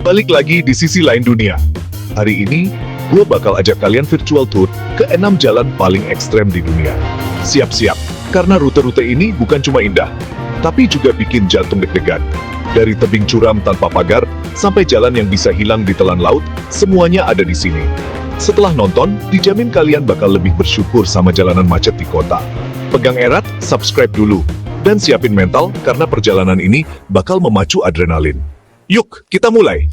balik lagi di sisi lain dunia. Hari ini, gue bakal ajak kalian virtual tour ke 6 jalan paling ekstrem di dunia. Siap-siap, karena rute-rute ini bukan cuma indah, tapi juga bikin jantung deg-degan. Dari tebing curam tanpa pagar, sampai jalan yang bisa hilang di telan laut, semuanya ada di sini. Setelah nonton, dijamin kalian bakal lebih bersyukur sama jalanan macet di kota. Pegang erat, subscribe dulu, dan siapin mental karena perjalanan ini bakal memacu adrenalin. Yuk, kita mulai!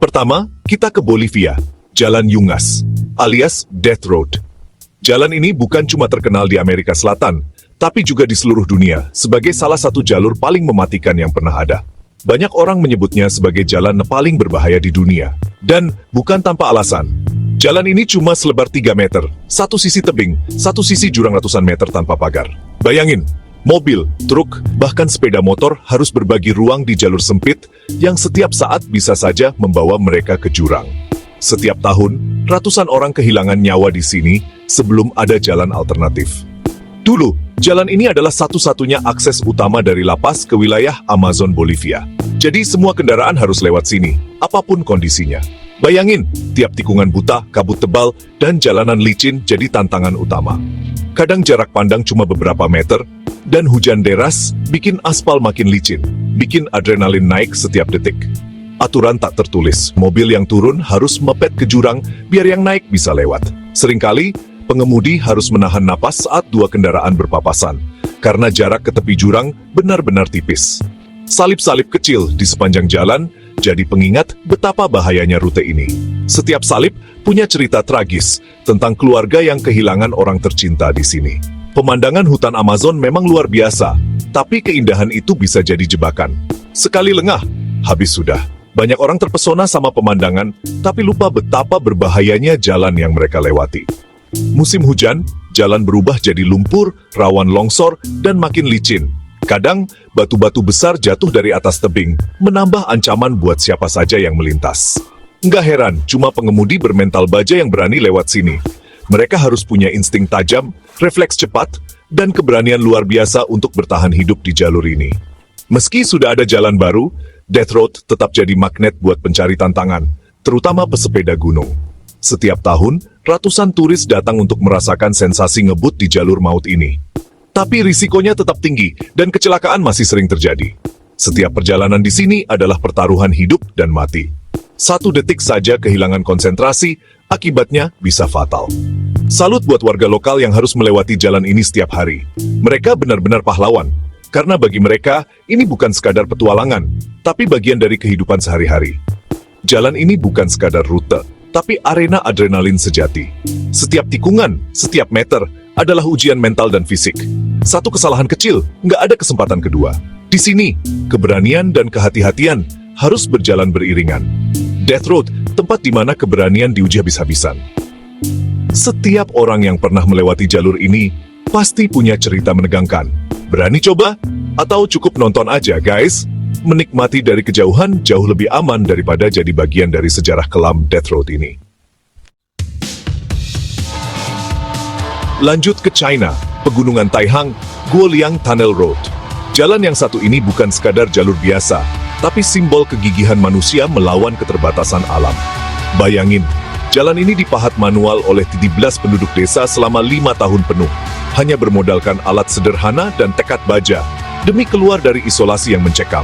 Pertama, kita ke Bolivia, Jalan Yungas, alias Death Road. Jalan ini bukan cuma terkenal di Amerika Selatan, tapi juga di seluruh dunia sebagai salah satu jalur paling mematikan yang pernah ada. Banyak orang menyebutnya sebagai jalan paling berbahaya di dunia. Dan bukan tanpa alasan. Jalan ini cuma selebar 3 meter, satu sisi tebing, satu sisi jurang ratusan meter tanpa pagar. Bayangin, mobil, truk, bahkan sepeda motor harus berbagi ruang di jalur sempit yang setiap saat bisa saja membawa mereka ke jurang. Setiap tahun, ratusan orang kehilangan nyawa di sini sebelum ada jalan alternatif. Dulu, jalan ini adalah satu-satunya akses utama dari lapas ke wilayah Amazon Bolivia. Jadi semua kendaraan harus lewat sini, apapun kondisinya. Bayangin, tiap tikungan buta, kabut tebal, dan jalanan licin jadi tantangan utama. Kadang jarak pandang cuma beberapa meter, dan hujan deras bikin aspal makin licin, bikin adrenalin naik setiap detik. Aturan tak tertulis, mobil yang turun harus mepet ke jurang biar yang naik bisa lewat. Seringkali, pengemudi harus menahan napas saat dua kendaraan berpapasan, karena jarak ke tepi jurang benar-benar tipis. Salib-salib kecil di sepanjang jalan jadi pengingat betapa bahayanya rute ini. Setiap salib punya cerita tragis tentang keluarga yang kehilangan orang tercinta di sini. Pemandangan hutan Amazon memang luar biasa, tapi keindahan itu bisa jadi jebakan. Sekali lengah, habis sudah. Banyak orang terpesona sama pemandangan, tapi lupa betapa berbahayanya jalan yang mereka lewati. Musim hujan, jalan berubah jadi lumpur, rawan longsor, dan makin licin. Kadang, batu-batu besar jatuh dari atas tebing, menambah ancaman buat siapa saja yang melintas. Nggak heran, cuma pengemudi bermental baja yang berani lewat sini. Mereka harus punya insting tajam, refleks cepat, dan keberanian luar biasa untuk bertahan hidup di jalur ini. Meski sudah ada jalan baru, Death Road tetap jadi magnet buat pencari tantangan, terutama pesepeda gunung. Setiap tahun, ratusan turis datang untuk merasakan sensasi ngebut di jalur maut ini. Tapi risikonya tetap tinggi, dan kecelakaan masih sering terjadi. Setiap perjalanan di sini adalah pertaruhan hidup dan mati. 1 detik saja kehilangan konsentrasi, akibatnya bisa fatal. Salut buat warga lokal yang harus melewati jalan ini setiap hari. Mereka benar-benar pahlawan, karena bagi mereka, ini bukan sekadar petualangan, tapi bagian dari kehidupan sehari-hari. Jalan ini bukan sekadar rute, tapi arena adrenalin sejati. Setiap tikungan, setiap meter, adalah ujian mental dan fisik. Satu kesalahan kecil, nggak ada kesempatan kedua. Di sini, keberanian dan kehati-hatian harus berjalan beriringan. Death Road, tempat di mana keberanian diuji habis-habisan. Setiap orang yang pernah melewati jalur ini, pasti punya cerita menegangkan. Berani coba? Atau cukup nonton aja, guys? Menikmati dari kejauhan jauh lebih aman daripada jadi bagian dari sejarah kelam Death Road ini. Lanjut ke China, Pegunungan Taihang, Guoliang Tunnel Road. Jalan yang satu ini bukan sekadar jalur biasa, tapi simbol kegigihan manusia melawan keterbatasan alam. Bayangin, jalan ini dipahat manual oleh 17 penduduk desa selama 5 tahun penuh, hanya bermodalkan alat sederhana dan tekad baja, demi keluar dari isolasi yang mencekam.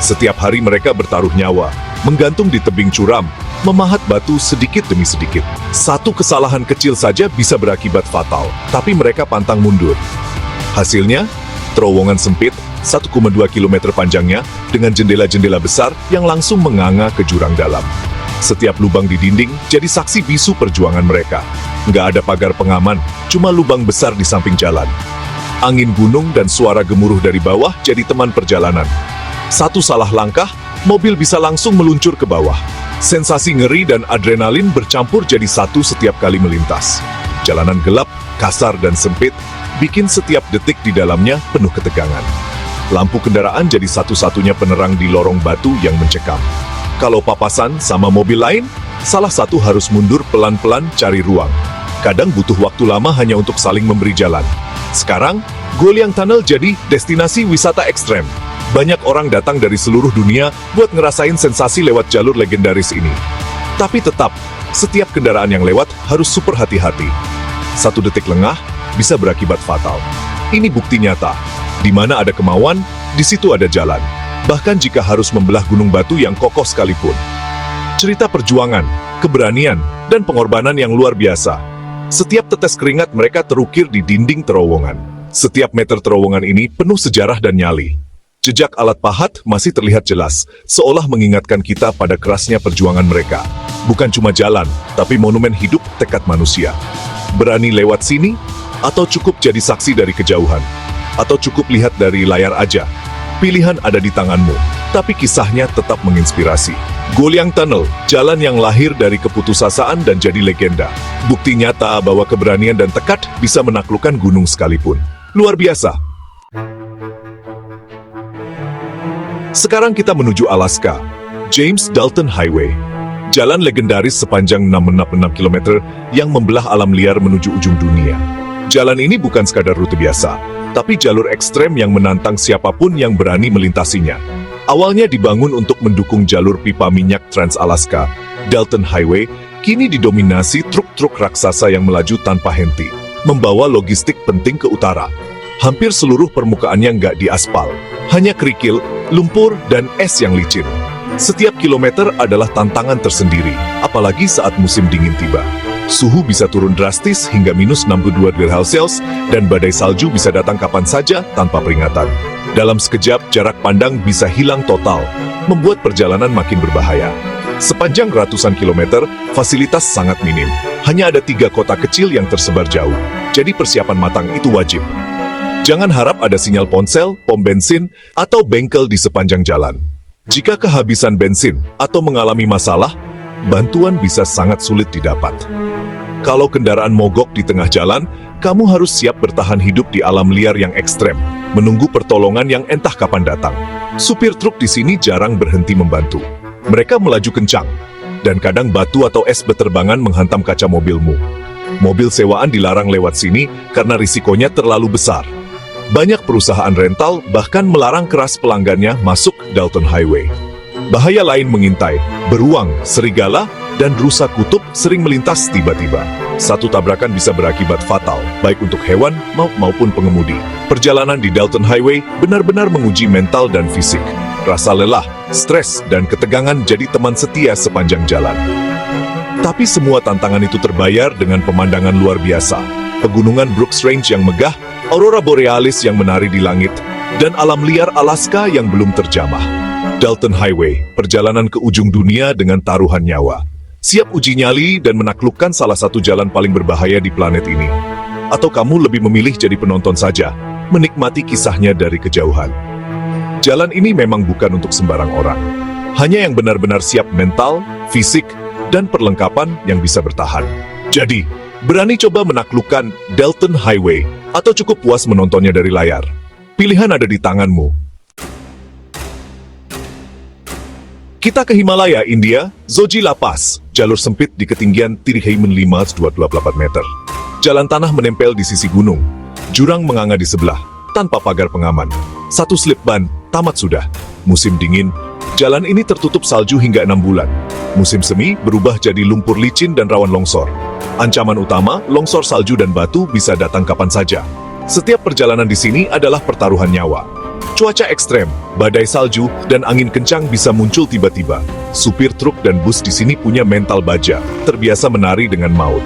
Setiap hari mereka bertaruh nyawa, menggantung di tebing curam, memahat batu sedikit demi sedikit. Satu kesalahan kecil saja bisa berakibat fatal, tapi mereka pantang mundur. Hasilnya, terowongan sempit, 1,2 km panjangnya, dengan jendela-jendela besar yang langsung menganga ke jurang dalam. Setiap lubang di dinding jadi saksi bisu perjuangan mereka. Nggak ada pagar pengaman, cuma lubang besar di samping jalan. Angin gunung dan suara gemuruh dari bawah jadi teman perjalanan. Satu salah langkah, mobil bisa langsung meluncur ke bawah. Sensasi ngeri dan adrenalin bercampur jadi satu setiap kali melintas. Jalanan gelap, kasar dan sempit, bikin setiap detik di dalamnya penuh ketegangan. Lampu kendaraan jadi satu-satunya penerang di lorong batu yang mencekam. Kalau papasan sama mobil lain, salah satu harus mundur pelan-pelan cari ruang. Kadang butuh waktu lama hanya untuk saling memberi jalan. Sekarang, Guoliang Tunnel jadi destinasi wisata ekstrem. Banyak orang datang dari seluruh dunia buat ngerasain sensasi lewat jalur legendaris ini. Tapi tetap, setiap kendaraan yang lewat harus super hati-hati. 1 detik lengah bisa berakibat fatal. Ini bukti nyata. Di mana ada kemauan, di situ ada jalan. Bahkan jika harus membelah gunung batu yang kokoh sekalipun. Cerita perjuangan, keberanian, dan pengorbanan yang luar biasa. Setiap tetes keringat mereka terukir di dinding terowongan. Setiap meter terowongan ini penuh sejarah dan nyali. Jejak alat pahat masih terlihat jelas, seolah mengingatkan kita pada kerasnya perjuangan mereka. Bukan cuma jalan, tapi monumen hidup tekad manusia. Berani lewat sini? Atau cukup jadi saksi dari kejauhan? Atau cukup lihat dari layar aja? Pilihan ada di tanganmu, tapi kisahnya tetap menginspirasi. Golyang Tunnel, jalan yang lahir dari keputusasaan dan jadi legenda. Bukti nyata bahwa keberanian dan tekad bisa menaklukkan gunung sekalipun. Luar biasa. Sekarang kita menuju Alaska, James Dalton Highway. Jalan legendaris sepanjang 666 km yang membelah alam liar menuju ujung dunia. Jalan ini bukan sekadar rute biasa, tapi jalur ekstrem yang menantang siapapun yang berani melintasinya. Awalnya dibangun untuk mendukung jalur pipa minyak Trans-Alaska, Dalton Highway kini didominasi truk-truk raksasa yang melaju tanpa henti, membawa logistik penting ke utara. Hampir seluruh permukaannya nggak diaspal, hanya kerikil, lumpur, dan es yang licin. Setiap kilometer adalah tantangan tersendiri, apalagi saat musim dingin tiba. Suhu bisa turun drastis hingga minus 62 derajat Celcius, dan badai salju bisa datang kapan saja tanpa peringatan. Dalam sekejap, jarak pandang bisa hilang total, membuat perjalanan makin berbahaya. Sepanjang ratusan kilometer, fasilitas sangat minim. Hanya ada 3 kota kecil yang tersebar jauh, jadi persiapan matang itu wajib. Jangan harap ada sinyal ponsel, pom bensin, atau bengkel di sepanjang jalan. Jika kehabisan bensin atau mengalami masalah, bantuan bisa sangat sulit didapat. Kalau kendaraan mogok di tengah jalan, kamu harus siap bertahan hidup di alam liar yang ekstrem, menunggu pertolongan yang entah kapan datang. Supir truk di sini jarang berhenti membantu. Mereka melaju kencang, dan kadang batu atau es beterbangan menghantam kaca mobilmu. Mobil sewaan dilarang lewat sini karena risikonya terlalu besar. Banyak perusahaan rental bahkan melarang keras pelanggannya masuk Dalton Highway. Bahaya lain mengintai, beruang, serigala, dan rusa kutub sering melintas tiba-tiba. Satu tabrakan bisa berakibat fatal, baik untuk hewan maupun pengemudi. Perjalanan di Dalton Highway benar-benar menguji mental dan fisik. Rasa lelah, stres, dan ketegangan jadi teman setia sepanjang jalan. Tapi semua tantangan itu terbayar dengan pemandangan luar biasa. Pegunungan Brooks Range yang megah, aurora borealis yang menari di langit, dan alam liar Alaska yang belum terjamah. Dalton Highway, perjalanan ke ujung dunia dengan taruhan nyawa. Siap uji nyali dan menaklukkan salah satu jalan paling berbahaya di planet ini. Atau kamu lebih memilih jadi penonton saja, menikmati kisahnya dari kejauhan. Jalan ini memang bukan untuk sembarang orang. Hanya yang benar-benar siap mental, fisik, dan perlengkapan yang bisa bertahan. Jadi, berani coba menaklukkan Dalton Highway atau cukup puas menontonnya dari layar? Pilihan ada di tanganmu. Kita ke Himalaya, India, Zojila Pass, jalur sempit di ketinggian Tiriheimen 528 meter. Jalan tanah menempel di sisi gunung, jurang menganga di sebelah, tanpa pagar pengaman. Satu slip ban, tamat sudah. Musim dingin, jalan ini tertutup salju hingga 6 bulan. Musim semi berubah jadi lumpur licin dan rawan longsor. Ancaman utama, longsor salju dan batu bisa datang kapan saja. Setiap perjalanan di sini adalah pertaruhan nyawa. Cuaca ekstrem, badai salju, dan angin kencang bisa muncul tiba-tiba. Supir truk dan bus di sini punya mental baja, terbiasa menari dengan maut.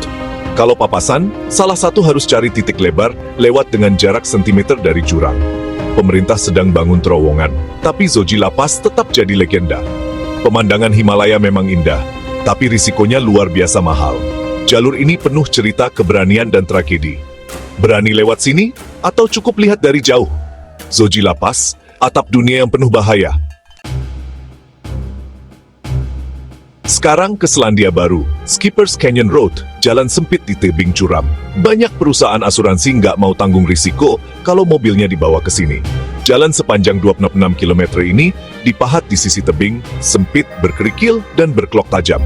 Kalau papasan, salah satu harus cari titik lebar, lewat dengan jarak sentimeter dari jurang. Pemerintah sedang bangun terowongan, tapi Zojila Pass tetap jadi legenda. Pemandangan Himalaya memang indah, tapi risikonya luar biasa mahal. Jalur ini penuh cerita keberanian dan tragedi. Berani lewat sini, atau cukup lihat dari jauh? Zojila Pass, atap dunia yang penuh bahaya. Sekarang ke Selandia Baru, Skipper's Canyon Road, jalan sempit di tebing curam. Banyak perusahaan asuransi nggak mau tanggung risiko kalau mobilnya dibawa ke sini. Jalan sepanjang 26 km ini dipahat di sisi tebing, sempit, berkerikil, dan berkelok tajam.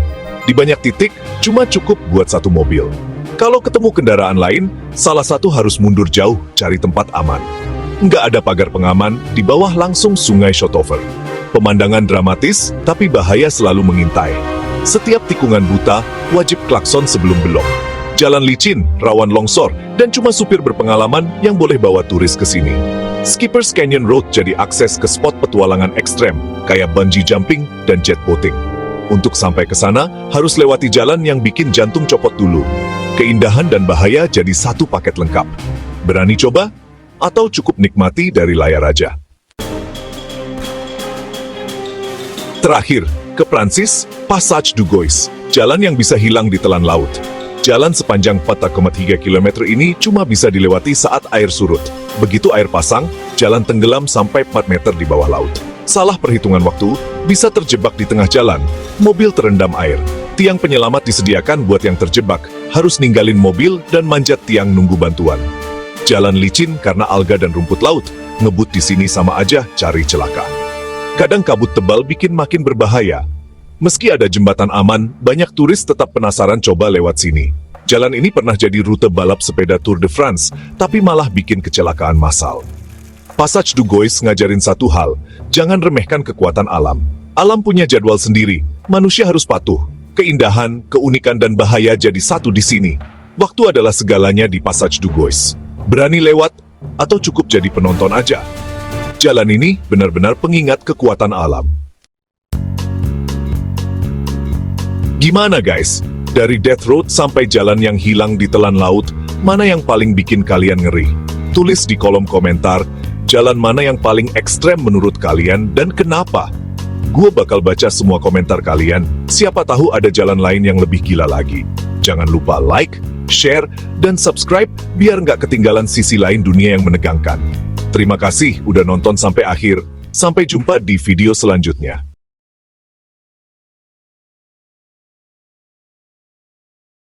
Di banyak titik, cuma cukup buat satu mobil. Kalau ketemu kendaraan lain, salah satu harus mundur jauh cari tempat aman. Nggak ada pagar pengaman, di bawah langsung sungai Shotover. Pemandangan dramatis, tapi bahaya selalu mengintai. Setiap tikungan buta, wajib klakson sebelum belok. Jalan licin, rawan longsor, dan cuma supir berpengalaman yang boleh bawa turis ke sini. Skipper's Canyon Road jadi akses ke spot petualangan ekstrem, kayak bungee jumping dan jet boating. Untuk sampai ke sana, harus lewati jalan yang bikin jantung copot dulu. Keindahan dan bahaya jadi satu paket lengkap. Berani coba? Atau cukup nikmati dari layar aja? Terakhir, ke Prancis, Passage du Gois, jalan yang bisa hilang di telan laut. Jalan sepanjang 4,3 km ini cuma bisa dilewati saat air surut. Begitu air pasang, jalan tenggelam sampai 4 meter di bawah laut. Salah perhitungan waktu, bisa terjebak di tengah jalan, mobil terendam air. Tiang penyelamat disediakan buat yang terjebak, harus ninggalin mobil dan manjat tiang nunggu bantuan. Jalan licin karena alga dan rumput laut, ngebut di sini sama aja cari celaka. Kadang kabut tebal bikin makin berbahaya. Meski ada jembatan aman, banyak turis tetap penasaran coba lewat sini. Jalan ini pernah jadi rute balap sepeda Tour de France, tapi malah bikin kecelakaan massal. Passage du Gois ngajarin satu hal, jangan remehkan kekuatan alam. Alam punya jadwal sendiri, manusia harus patuh. Keindahan, keunikan, dan bahaya jadi satu di sini. Waktu adalah segalanya di Passage du Gois. Berani lewat, atau cukup jadi penonton aja? Jalan ini benar-benar pengingat kekuatan alam. Gimana guys? Dari Death Road sampai jalan yang hilang di telan laut, mana yang paling bikin kalian ngeri? Tulis di kolom komentar, jalan mana yang paling ekstrem menurut kalian dan kenapa? Gue bakal baca semua komentar kalian, siapa tahu ada jalan lain yang lebih gila lagi. Jangan lupa like, share, dan subscribe biar nggak ketinggalan sisi lain dunia yang menegangkan. Terima kasih udah nonton sampai akhir. Sampai jumpa di video selanjutnya.